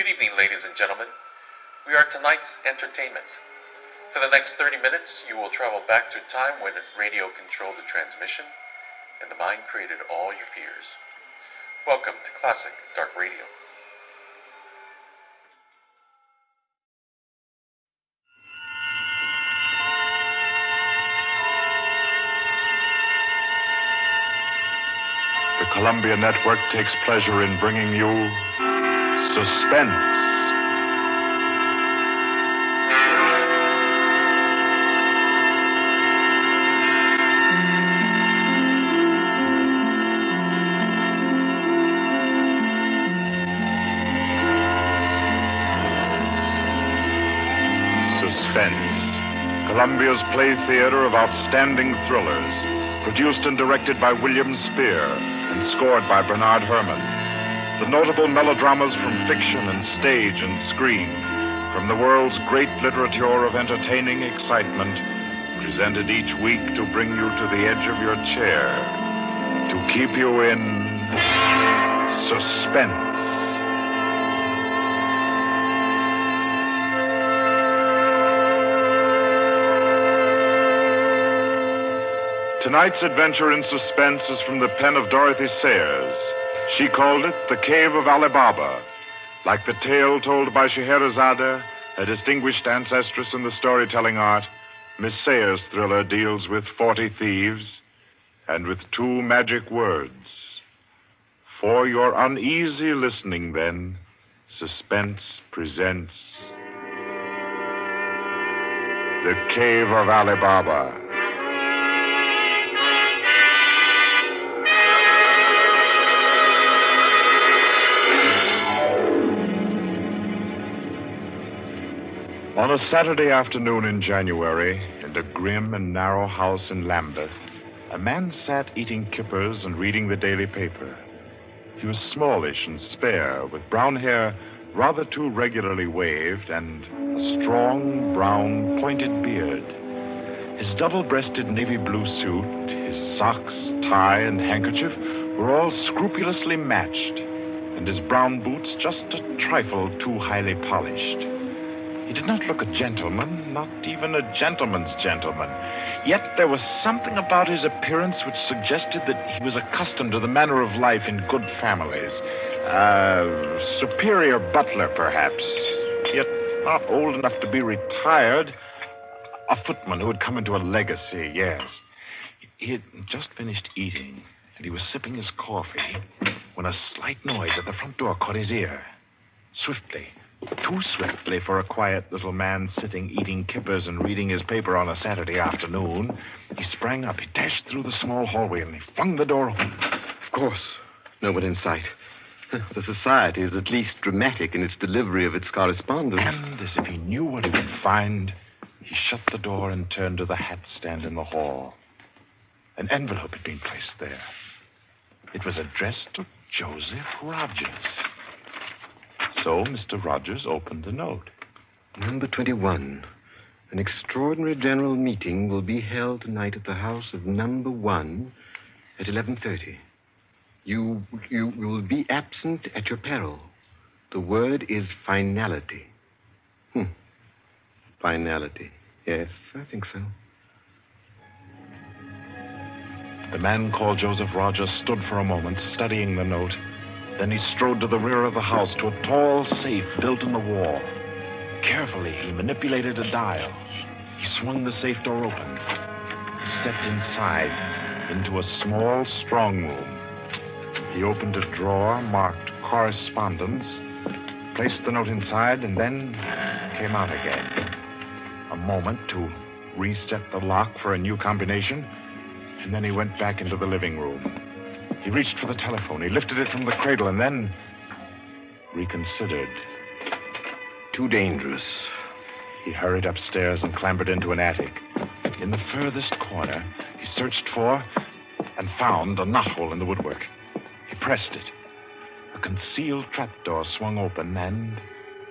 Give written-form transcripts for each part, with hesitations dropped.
Good evening, ladies and gentlemen. We are tonight's entertainment. For the next 30 minutes, you will travel back to a time when radio controlled the transmission and the mind created all your fears. Welcome to Classic Dark Radio. The Columbia Network takes pleasure in bringing you Suspense. Suspense, Columbia's play theater of outstanding thrillers, produced and directed by William Spear and scored by Bernard Herrmann. The notable melodramas from fiction and stage and screen, from the world's great literature of entertaining excitement, presented each week to bring you to the edge of your chair, to keep you in suspense. Tonight's adventure in suspense is from the pen of Dorothy Sayers. She called it The Cave of Ali Baba. Like the tale told by Scheherazade, a distinguished ancestress in the storytelling art, Miss Sayers' thriller deals with 40 thieves and with 2 magic words. For your uneasy listening, then, Suspense presents The Cave of Ali Baba. On a Saturday afternoon in January, in a grim and narrow house in Lambeth, a man sat eating kippers and reading the daily paper. He was smallish and spare, with brown hair rather too regularly waved and a strong, brown, pointed beard. His double-breasted navy blue suit, his socks, tie, and handkerchief were all scrupulously matched, and his brown boots just a trifle too highly polished. He did not look a gentleman, not even a gentleman's gentleman. Yet there was something about his appearance which suggested that he was accustomed to the manner of life in good families. A superior butler, perhaps, yet not old enough to be retired. A footman who had come into a legacy, yes. He had just finished eating, and he was sipping his coffee when a slight noise at the front door caught his ear. Swiftly, too swiftly for a quiet little man sitting eating kippers and reading his paper on a Saturday afternoon, he sprang up. He dashed through the small hallway and he flung the door open. Of course, no one in sight. The society is at least dramatic in its delivery of its correspondence. And as if he knew what he would find, he shut the door and turned to the hat stand in the hall. An envelope had been placed there. It was addressed to Joseph Rogers. So Mr. Rogers opened the note. Number 21. An extraordinary general meeting will be held tonight at the house of number 1 at 11:30. You will be absent at your peril. The word is finality. Finality. Yes, I think so. The man called Joseph Rogers stood for a moment, studying the note. Then he strode to the rear of the house, to a tall safe built in the wall. Carefully, he manipulated a dial. He swung the safe door open. He stepped inside into a small strong room. He opened a drawer marked Correspondence, placed the note inside, and then came out again. A moment to reset the lock for a new combination, and then he went back into the living room. He reached for the telephone. He lifted it from the cradle and then reconsidered. Too dangerous. He hurried upstairs and clambered into an attic. In the furthest corner, he searched for and found a knothole in the woodwork. He pressed it. A concealed trapdoor swung open, and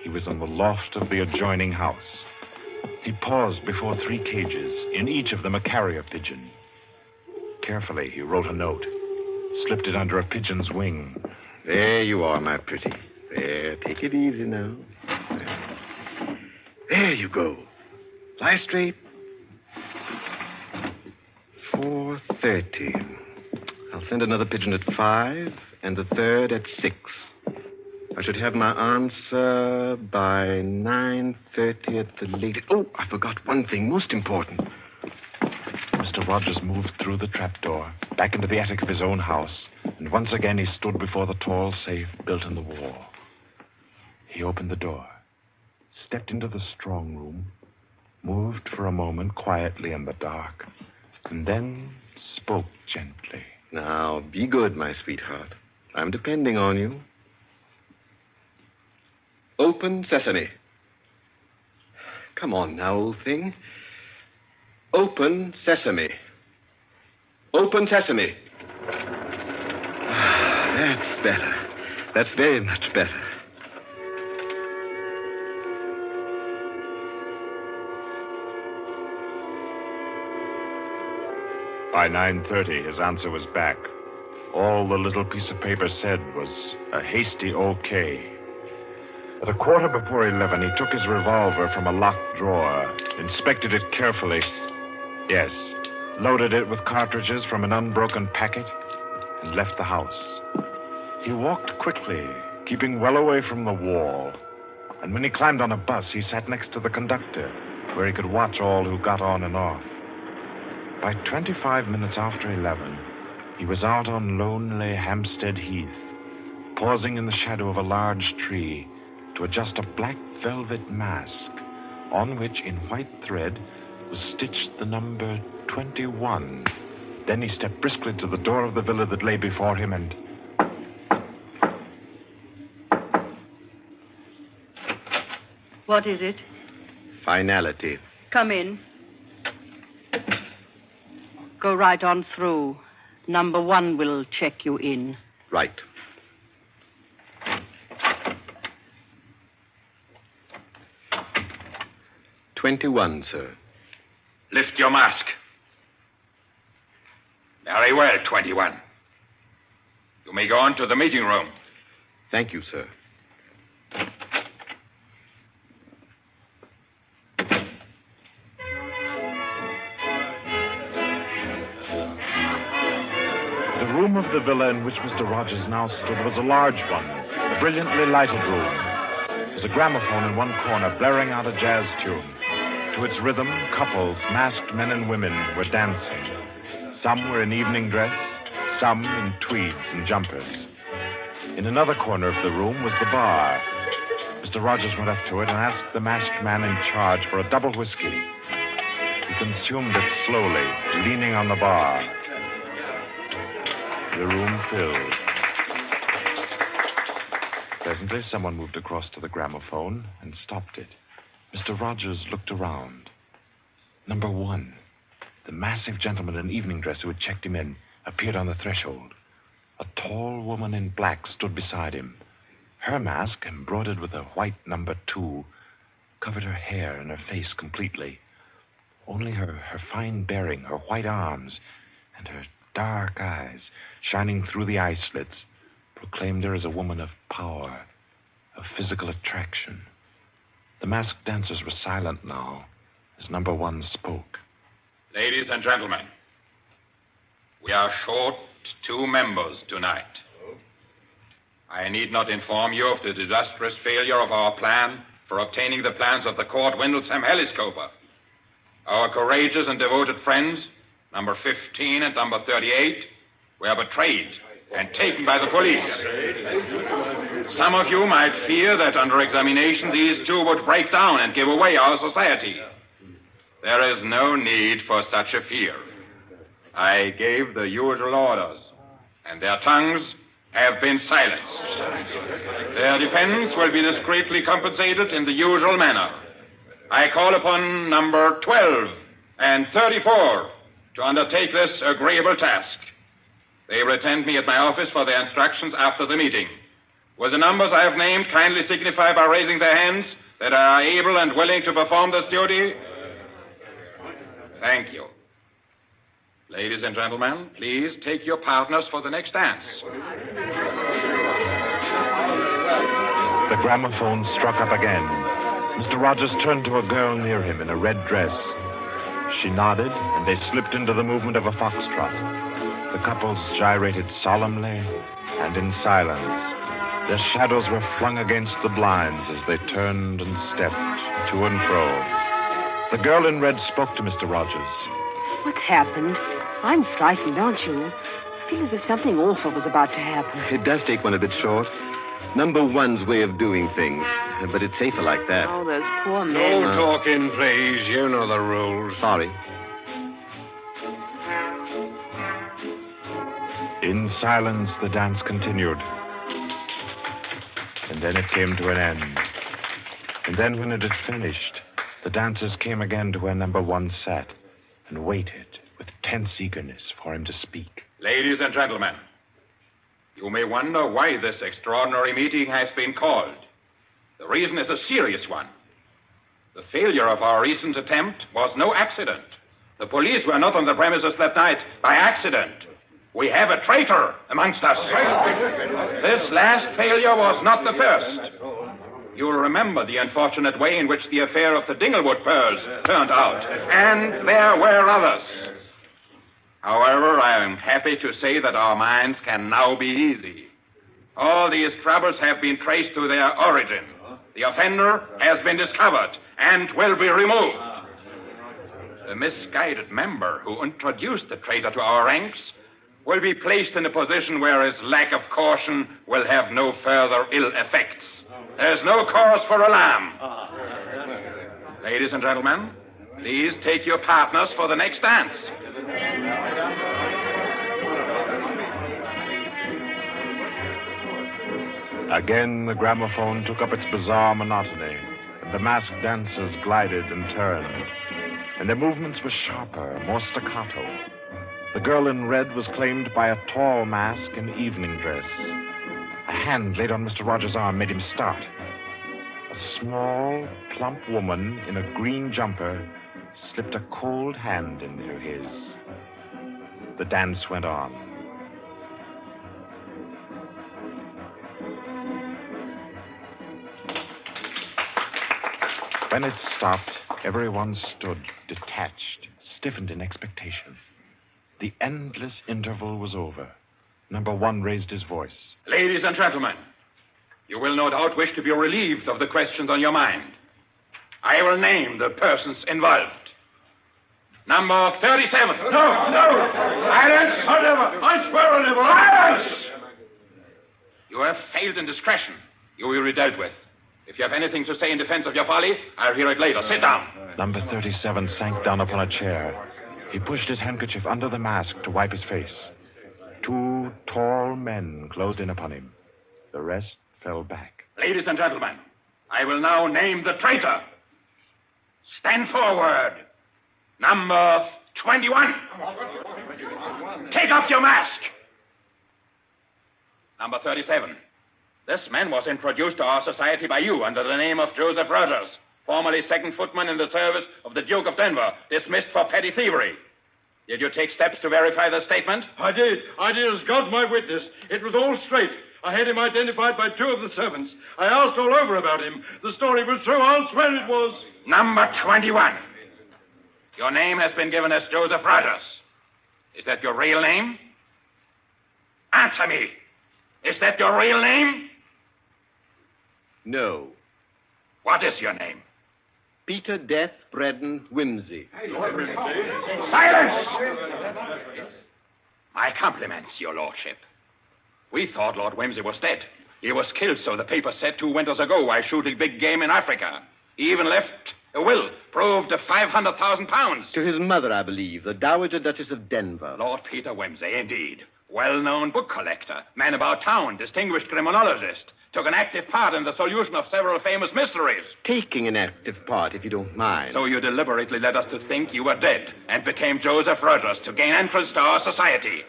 he was in the loft of the adjoining house. He paused before 3 cages, in each of them a carrier pigeon. Carefully, he wrote a note, slipped it under a pigeon's wing. There you are, my pretty. There, take it easy now. There you go. Lie straight. 4:30. I'll send another pigeon at 5 and the third at 6. I should have my answer by 9:30 at the latest. Oh, I forgot one thing, most important. Mr. Rogers moved through the trapdoor, back into the attic of his own house, and once again he stood before the tall safe built in the wall. He opened the door, stepped into the strong room, moved for a moment quietly in the dark, and then spoke gently. Now, be good, my sweetheart. I'm depending on you. Open sesame. Come on now, old thing. Open sesame. Open sesame. That's better. That's very much better. By 9:30, his answer was back. All the little piece of paper said was a hasty okay. At a quarter before 11, he took his revolver from a locked drawer, inspected it carefully. Yes, loaded it with cartridges from an unbroken packet, and left the house. He walked quickly, keeping well away from the wall. And when he climbed on a bus, he sat next to the conductor, where he could watch all who got on and off. By 25 minutes after 11, he was out on lonely Hampstead Heath, pausing in the shadow of a large tree to adjust a black velvet mask on which, in white thread, was stitched the number 21. Then he stepped briskly to the door of the villa that lay before him and... What is it? Finality. Come in. Go right on through. Number 1 will check you in. Right. "21, sir. Lift your mask. Very well, 21. You may go on to the meeting room. Thank you, sir. The room of the villa in which Mr. Rogers now stood was a large one, a brilliantly lighted room. There was a gramophone in one corner blaring out a jazz tune. To its rhythm, couples, masked men and women, were dancing. Some were in evening dress, some in tweeds and jumpers. In another corner of the room was the bar. Mr. Rogers went up to it and asked the masked man in charge for a double whiskey. He consumed it slowly, leaning on the bar. The room filled. Presently, someone moved across to the gramophone and stopped it. Mr. Rogers looked around. Number 1, the massive gentleman in evening dress who had checked him in, appeared on the threshold. A tall woman in black stood beside him. Her mask, embroidered with a white number 2, covered her hair and her face completely. Only her fine bearing, her white arms, and her dark eyes, shining through the eye slits, proclaimed her as a woman of power, of physical attraction. The masked dancers were silent now as number 1 spoke. Ladies and gentlemen, we are short 2 members tonight. I need not inform you of the disastrous failure of our plan for obtaining the plans of the Court Windlesham Heliscoper. Our courageous and devoted friends, number 15 and number 38, were betrayed and taken by the police. Some of you might fear that under examination these 2 would break down and give away our society. There is no need for such a fear. I gave the usual orders, and their tongues have been silenced. Their defense will be discreetly compensated in the usual manner. I call upon number 12 and 34 to undertake this agreeable task. They will attend me at my office for their instructions after the meeting. Will the numbers I have named kindly signify by raising their hands that I are able and willing to perform this duty? Thank you. Ladies and gentlemen, please take your partners for the next dance. The gramophone struck up again. Mr. Rogers turned to a girl near him in a red dress. She nodded, and they slipped into the movement of a foxtrot. The couples gyrated solemnly and in silence. Their shadows were flung against the blinds as they turned and stepped to and fro. The girl in red spoke to Mr. Rogers. What's happened? I'm frightened, aren't you? I feel as if something awful was about to happen. It does take one a bit short. Number one's way of doing things. But it's safer like that. Oh, those poor men. No talking, please. You know the rules. Sorry. In silence, the dance continued. And then it came to an end. And then when it had finished, the dancers came again to where number one sat and waited with tense eagerness for him to speak. Ladies and gentlemen, you may wonder why this extraordinary meeting has been called. The reason is a serious one. The failure of our recent attempt was no accident. The police were not on the premises that night by accident. We have a traitor amongst us. This last failure was not the first. You'll remember the unfortunate way in which the affair of the Dinglewood pearls turned out. And there were others. However, I am happy to say that our minds can now be easy. All these troubles have been traced to their origin. The offender has been discovered and will be removed. The misguided member who introduced the traitor to our ranks will be placed in a position where his lack of caution will have no further ill effects. There's no cause for alarm. Ladies and gentlemen, please take your partners for the next dance. Again, the gramophone took up its bizarre monotony, and the masked dancers glided and turned, and their movements were sharper, more staccato. The girl in red was claimed by a tall mask in evening dress. A hand laid on Mr. Rogers' arm made him start. A small, plump woman in a green jumper slipped a cold hand into his. The dance went on. When it stopped, everyone stood detached, stiffened in expectation. The endless interval was over. Number one raised his voice. Ladies and gentlemen, you will no doubt wish to be relieved of the questions on your mind. I will name the persons involved. Number 37. No! Silence! I swear on never! Silence! You have failed in discretion. You will be dealt with. If you have anything to say in defense of your folly, I'll hear it later. Sit down. Number 37 sank down upon a chair. He pushed his handkerchief under the mask to wipe his face. Two tall men closed in upon him. The rest fell back. Ladies and gentlemen, I will now name the traitor. Stand forward. Number 21. Take off your mask. Number 37. This man was introduced to our society by you under the name of Joseph Rogers, formerly second footman in the service of the Duke of Denver, dismissed for petty thievery. Did you take steps to verify the statement? I did as God's my witness. It was all straight. I had him identified by two of the servants. I asked all over about him. The story was true. I'll swear it was. Number 21. Your name has been given as Joseph Rogers. Is that your real name? Answer me. Is that your real name? No. What is your name? Peter Death Braddon Whimsy. Silence! My compliments, your lordship. We thought Lord Whimsy was dead. He was killed, so the paper said 2 winters ago, while shooting big game in Africa. He even left a will, proved of £500,000. To his mother, I believe, the Dowager Duchess of Denver. Lord Peter Whimsy, indeed. Well-known book collector, man about town, distinguished criminologist. Took an active part in the solution of several famous mysteries. Taking an active part, if you don't mind. So you deliberately led us to think you were dead and became Joseph Rogers to gain entrance to our society.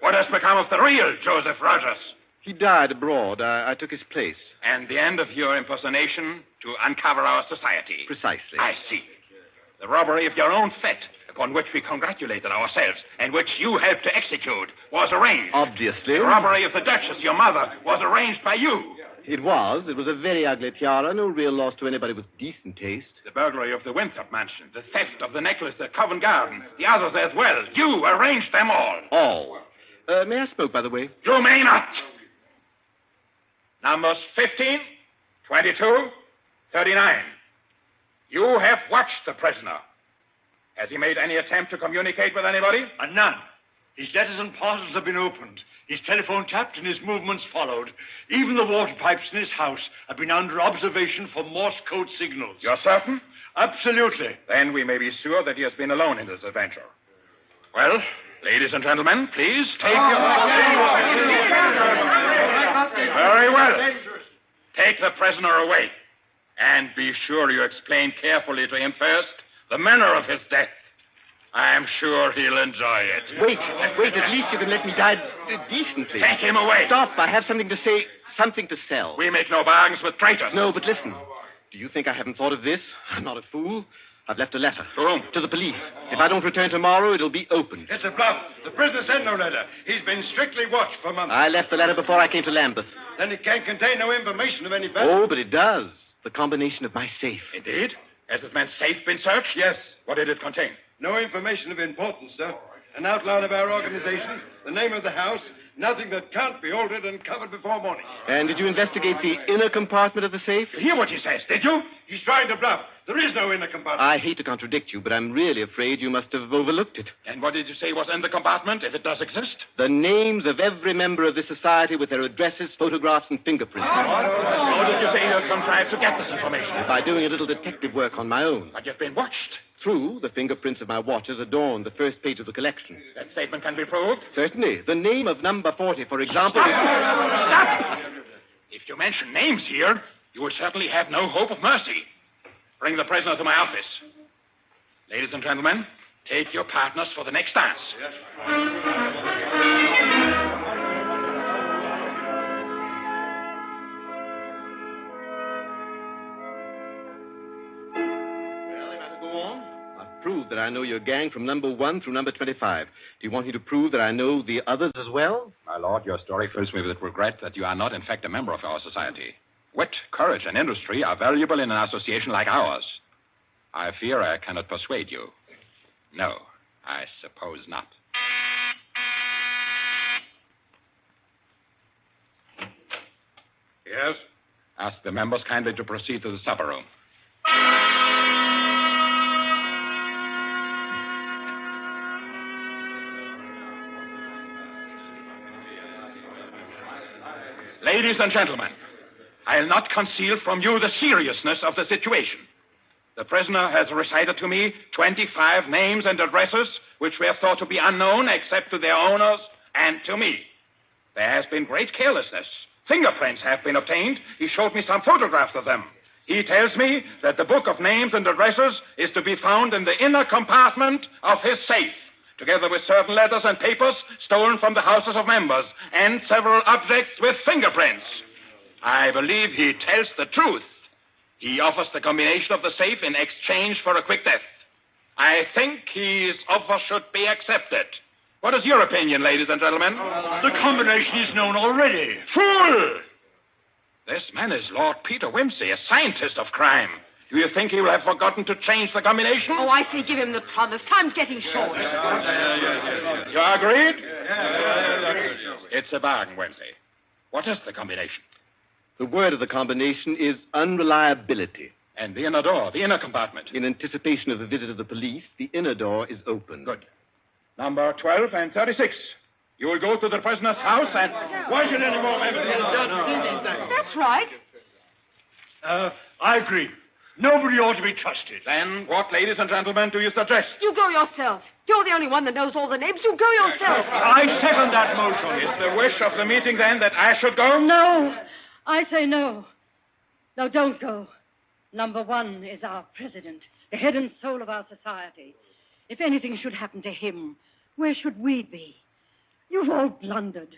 What has become of the real Joseph Rogers? He died abroad. I took his place. And the end of your impersonation to uncover our society. Precisely. I see. The robbery of your own fete, a upon which we congratulated ourselves and which you helped to execute was arranged. Obviously. The robbery of the Duchess, your mother, was arranged by you. It was. It was a very ugly tiara. No real loss to anybody with decent taste. The burglary of the Winthrop mansion, the theft of the necklace at Covent Garden, the others as well. You arranged them all. All. May I smoke, by the way? You may not. Numbers 15, 22, 39. You have watched the prisoner. Has he made any attempt to communicate with anybody? None. His letters and parcels have been opened. His telephone tapped and his movements followed. Even the water pipes in his house have been under observation for Morse code signals. You're certain? Absolutely. Then we may be sure that he has been alone in this adventure. Well, ladies and gentlemen, please take your... Very well. Take the prisoner away. And be sure you explain carefully to him first the manner of his death. I am sure he'll enjoy it. Wait, at least you can let me die decently. Take him away. Stop, I have something to say, something to sell. We make no bargains with traitors. No, but listen. Do you think I haven't thought of this? I'm not a fool. I've left a letter. To whom? To the police. If I don't return tomorrow, it'll be opened. It's a bluff. The prisoner sent no letter. He's been strictly watched for months. I left the letter before I came to Lambeth. Then it can't contain no information of any value. Oh, but it does. The combination of my safe. Indeed? Has this man's safe been searched? Yes. What did it contain? No information of importance, sir. An outline of our organization, the name of the house, nothing that can't be altered and covered before morning. And did you investigate the inner compartment of the safe? You hear what he says, did you? He's trying to bluff. There is no inner compartment. I hate to contradict you, but I'm really afraid you must have overlooked it. And what did you say was in the compartment, if it does exist? The names of every member of this society with their addresses, photographs, and fingerprints. How did you say you contrived to get this information? By doing a little detective work on my own. But you've been watched. True, the fingerprints of my watches adorn the first page of the collection. That statement can be proved? Certainly. The name of number 40, for example... Stop! If you mention names here, you will certainly have no hope of mercy. Bring the prisoner to my office. Ladies and gentlemen, take your partners for the next dance. I've proved that I know your gang from number 1 through number 25. Do you want me to prove that I know the others as well? My lord, your story fills me with regret that you are not, in fact, a member of our society. Wit, courage, and industry are valuable in an association like ours. I fear I cannot persuade you. No, I suppose not. Yes? Ask the members kindly to proceed to the supper room. Ladies and gentlemen, I'll not conceal from you the seriousness of the situation. The prisoner has recited to me 25 names and addresses which were thought to be unknown except to their owners and to me. There has been great carelessness. Fingerprints have been obtained. He showed me some photographs of them. He tells me that the book of names and addresses is to be found in the inner compartment of his safe, together with certain letters and papers stolen from the houses of members and several objects with fingerprints. I believe he tells the truth. He offers the combination of the safe in exchange for a quick death. I think his offer should be accepted. What is your opinion, ladies and gentlemen? The combination is known already. Fool! This man is Lord Peter Wimsey, a scientist of crime. Do you think he will have forgotten to change the combination? Oh, I say give him the promise. Time's getting short. You agreed? It's a bargain, Wimsey. What is the combination? The word of the combination is unreliability. And the inner door, the inner compartment. In anticipation of the visit of the police, the inner door is open. Good. Number 12 and 36. You will go to the prisoner's house and... Why should any more members... That's right. I agree. Nobody ought to be trusted. Then what, ladies and gentlemen, do you suggest? You go yourself. You're the only one that knows all the names. You go yourself. I second that motion. Is the wish of the meeting, then, that I should go? No. I say no. No, don't go. Number 1 is our president, the head and soul of our society. If anything should happen to him, where should we be? You've all blundered.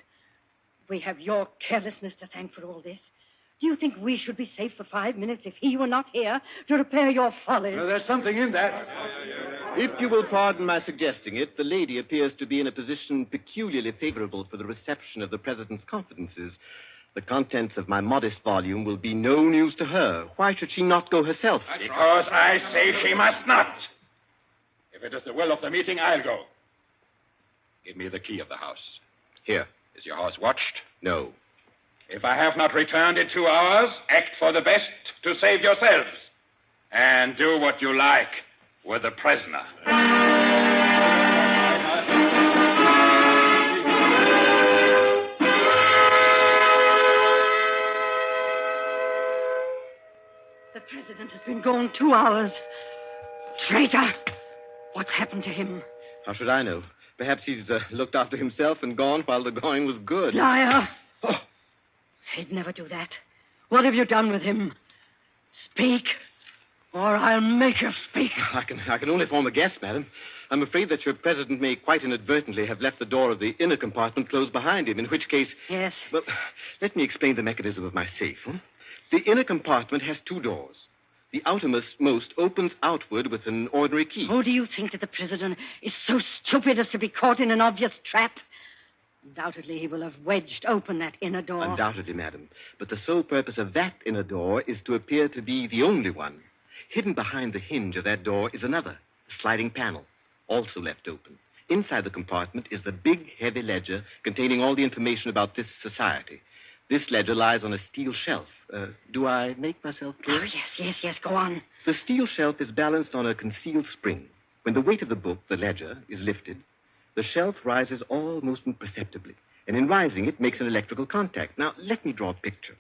We have your carelessness to thank for all this. Do you think we should be safe for 5 minutes if he were not here to repair your follies? There's something in that. If you will pardon my suggesting it, the lady appears to be in a position peculiarly favorable for the reception of the president's confidences. The contents of my modest volume will be no news to her. Why should she not go herself? Because I say she must not. If it is the will of the meeting, I'll go. Give me the key of the house. Here. Is your house watched? No. If I have not returned in 2 hours, act for the best to save yourselves. And do what you like with the prisoner. The president has been gone 2 hours. Traitor! What's happened to him? How should I know? Perhaps he's looked after himself and gone while the going was good. Liar! Oh. He'd never do that. What have you done with him? Speak, or I'll make you speak. I can only form a guess, madam. I'm afraid that your president may quite inadvertently have left the door of the inner compartment closed behind him, in which case... Yes? Well, let me explain the mechanism of my safe. The inner compartment has 2 doors. The outermost opens outward with an ordinary key. Oh, do you think that the president is so stupid as to be caught in an obvious trap? Undoubtedly, he will have wedged open that inner door. Undoubtedly, madam. But the sole purpose of that inner door is to appear to be the only one. Hidden behind the hinge of that door is another, a sliding panel, also left open. Inside the compartment is the big, heavy ledger containing all the information about this society. This ledger lies on a steel shelf. Do I make myself clear? Oh, yes, go on. The steel shelf is balanced on a concealed spring. When the weight of the book, the ledger, is lifted, the shelf rises almost imperceptibly, and in rising it makes an electrical contact. Now, let me draw a picture.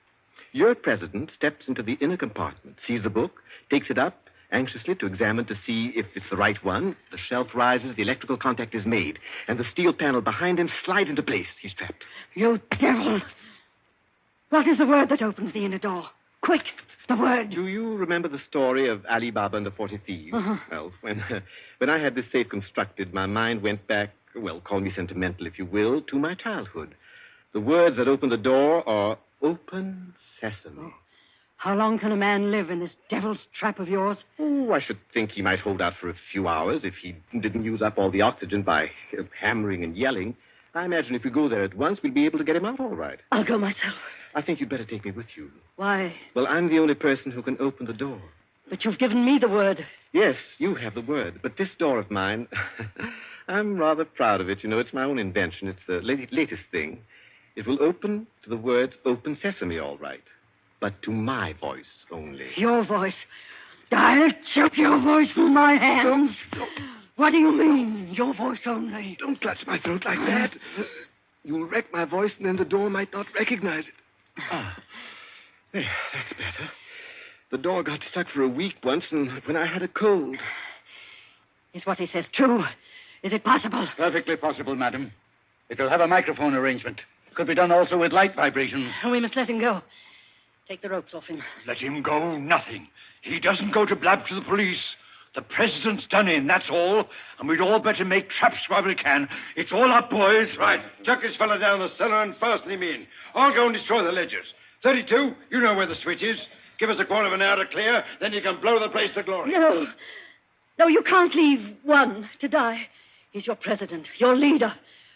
Your president steps into the inner compartment, sees the book, takes it up, anxiously to examine to see if it's the right one. The shelf rises, the electrical contact is made, and the steel panel behind him slides into place. He's trapped. You devil! What is the word that opens the inner door? Quick, the word. Do you remember the story of Ali Baba and the 40 Thieves? Uh-huh. Well, when I had this safe constructed, my mind went back, well, call me sentimental if you will, to my childhood. The words that open the door are open sesame. Oh. How long can a man live in this devil's trap of yours? Oh, I should think he might hold out for a few hours if he didn't use up all the oxygen by hammering and yelling. I imagine if we go there at once, we'll be able to get him out all right. I'll go myself. I think you'd better take me with you. Why? Well, I'm the only person who can open the door. But you've given me the word. Yes, you have the word. But this door of mine, I'm rather proud of it. You know, it's my own invention. It's the latest thing. It will open to the words open sesame, all right. But to my voice only. Your voice? I'll choke your voice from my hands. Don't. What do you mean, your voice only? Don't clutch my throat like that. You'll wreck my voice, and then the door might not recognize it. Ah, there, that's better. The door got stuck for a week once, and when I had a cold. Is what he says true? Is it possible? Perfectly possible, madam. It will have a microphone arrangement. Could be done also with light vibrations. We must let him go. Take the ropes off him. Let him go? Nothing. He doesn't go to blab to the police. The president's done in, that's all. And we'd all better make traps while we can. It's all up, boys. Right. Tuck this fella down the cellar and fasten him in. I'll go and destroy the ledgers. 32, you know where the switch is. Give us a quarter of an hour to clear, then you can blow the place to glory. No, you can't leave one to die. He's your president, your leader.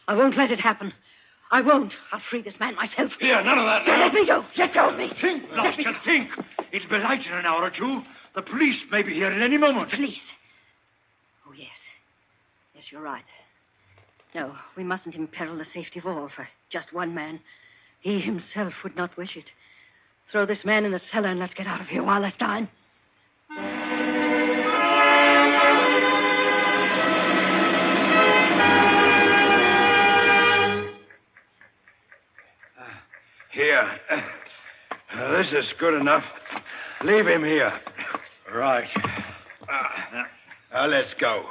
I won't let it happen. I won't. I'll free this man myself. Here, none of that now. Let me go. Let go of me. Think, Lobster, think. It'll be light in an hour or two. The police may be here at any moment. Police? Oh, yes. Yes, you're right. No, we mustn't imperil the safety of all for just one man. He himself would not wish it. Throw this man in the cellar and let's get out of here while there's time. Here. This is good enough. Leave him here. Right. Now, let's go.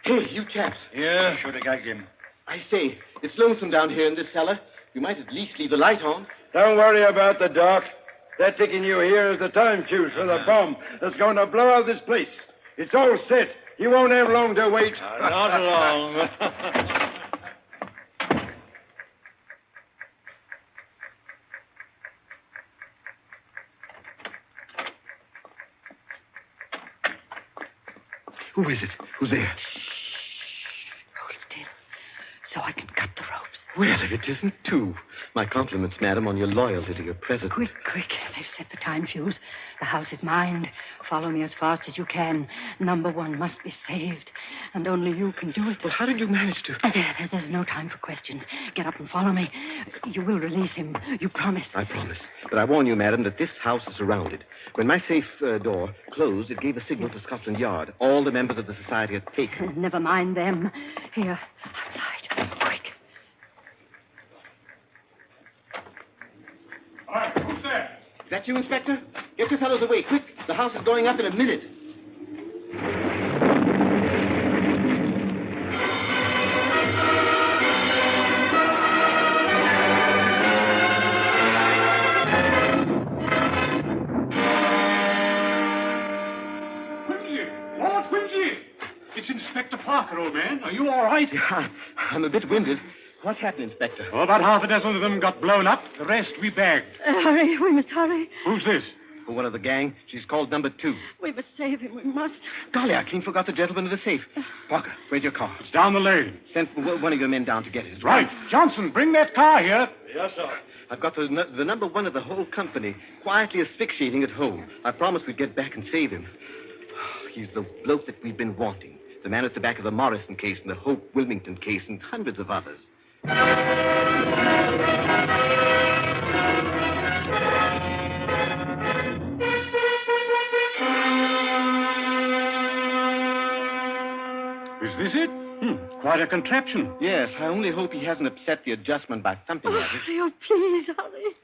Hey, you chaps. Yeah? Should have gagged him. I say, it's lonesome down here in this cellar. You might at least leave the light on. Don't worry about the dark. They're taking you here as the time fuse for the bomb that's going to blow out this place. It's all set. You won't have long to wait. Not long. Who is it? Who's there? Hold still, so I can cut the ropes. Well, if it isn't two. My compliments, madam, on your loyalty to your president. Quick, quick. They've set the time fuse. The house is mine. Follow me as fast as you can. Number one must be saved. And only you can do it. Well, how did you manage to... There's no time for questions. Get up and follow me. You will release him. You promise. I promise. But I warn you, madam, that this house is surrounded. When my safe door closed, it gave a signal to Scotland Yard. All the members of the society are taken. Never mind them. Here, outside. Quick. All right, who's there? Is that you, Inspector? Get your fellows away, quick. The house is going up in a minute. Quincy! Lord Quincy! It's Inspector Parker, old man. Are you all right? Yeah, I'm a bit winded. What happened, Inspector? Oh, about half a dozen of them got blown up. The rest we bagged. Hurry, we must hurry. Who's this? For one of the gang, she's called number 2. We must save him, we must. Golly, I clean forgot the gentleman in the safe. Parker, where's your car? It's down the lane. Send one of your men down to get it. Right. Johnson, bring that car here. Yes, sir. I've got the number 1 of the whole company quietly asphyxiating at home. I promised we'd get back and save him. He's the bloke that we've been wanting. The man at the back of the Morrison case and the Hope Wilmington case and hundreds of others. Is this it? Quite a contraption. Yes, I only hope he hasn't upset the adjustment by thumping at it. Oh, please, hurry.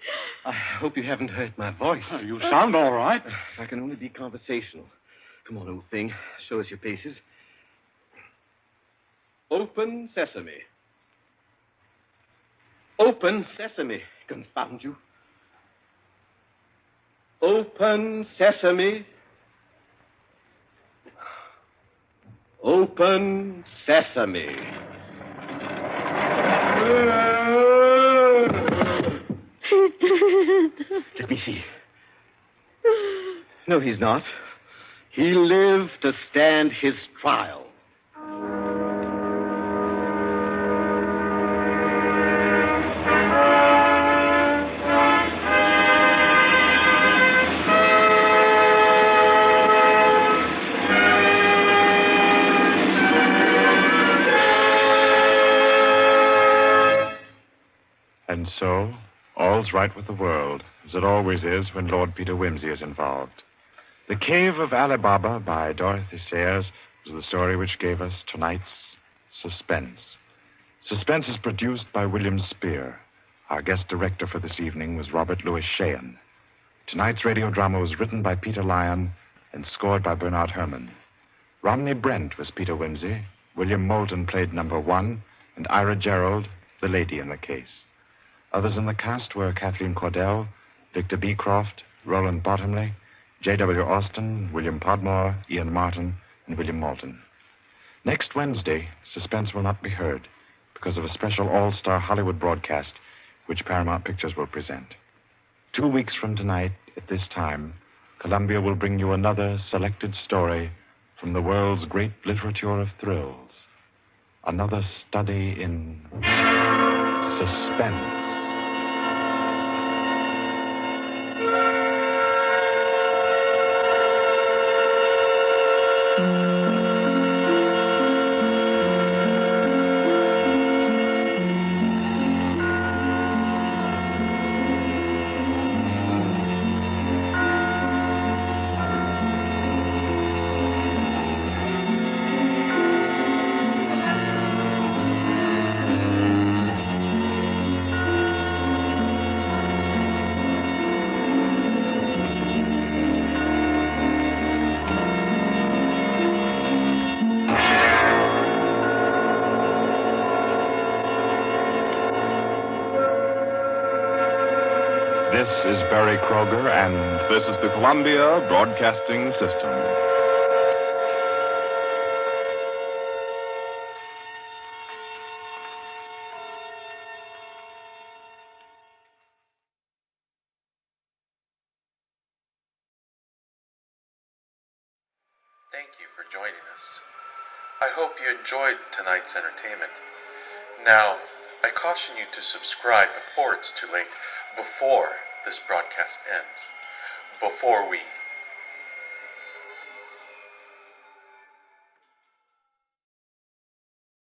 I hope you haven't hurt my voice. Oh, you sound all right. If I can only be conversational. Come on, old thing. Show us your paces. Open sesame. Open sesame, confound you. Open sesame. Open sesame. He's dead. Let me see. No, he's not. He lived to stand his trial. And so, all's right with the world, as it always is when Lord Peter Wimsey is involved. The Cave of Ali Baba by Dorothy Sayers was the story which gave us tonight's Suspense. Suspense is produced by William Spear. Our guest director for this evening was Robert Louis Sheehan. Tonight's radio drama was written by Peter Lyon and scored by Bernard Herrmann. Rodney Brent was Peter Wimsey, William Moulton played number 1, and Ira Gerald, the lady in the case. Others in the cast were Kathleen Cordell, Victor Beecroft, Roland Bottomley, J.W. Austin, William Podmore, Ian Martin, and William Moulton. Next Wednesday, Suspense will not be heard because of a special all-star Hollywood broadcast which Paramount Pictures will present. 2 weeks from tonight, at this time, Columbia will bring you another selected story from the world's great literature of thrills. Another study in suspense. This is Barry Kroger, and This is the Columbia Broadcasting System. thank you for joining us. I hope you enjoyed tonight's entertainment. Now, I caution you to subscribe before it's too late, before this broadcast ends, before we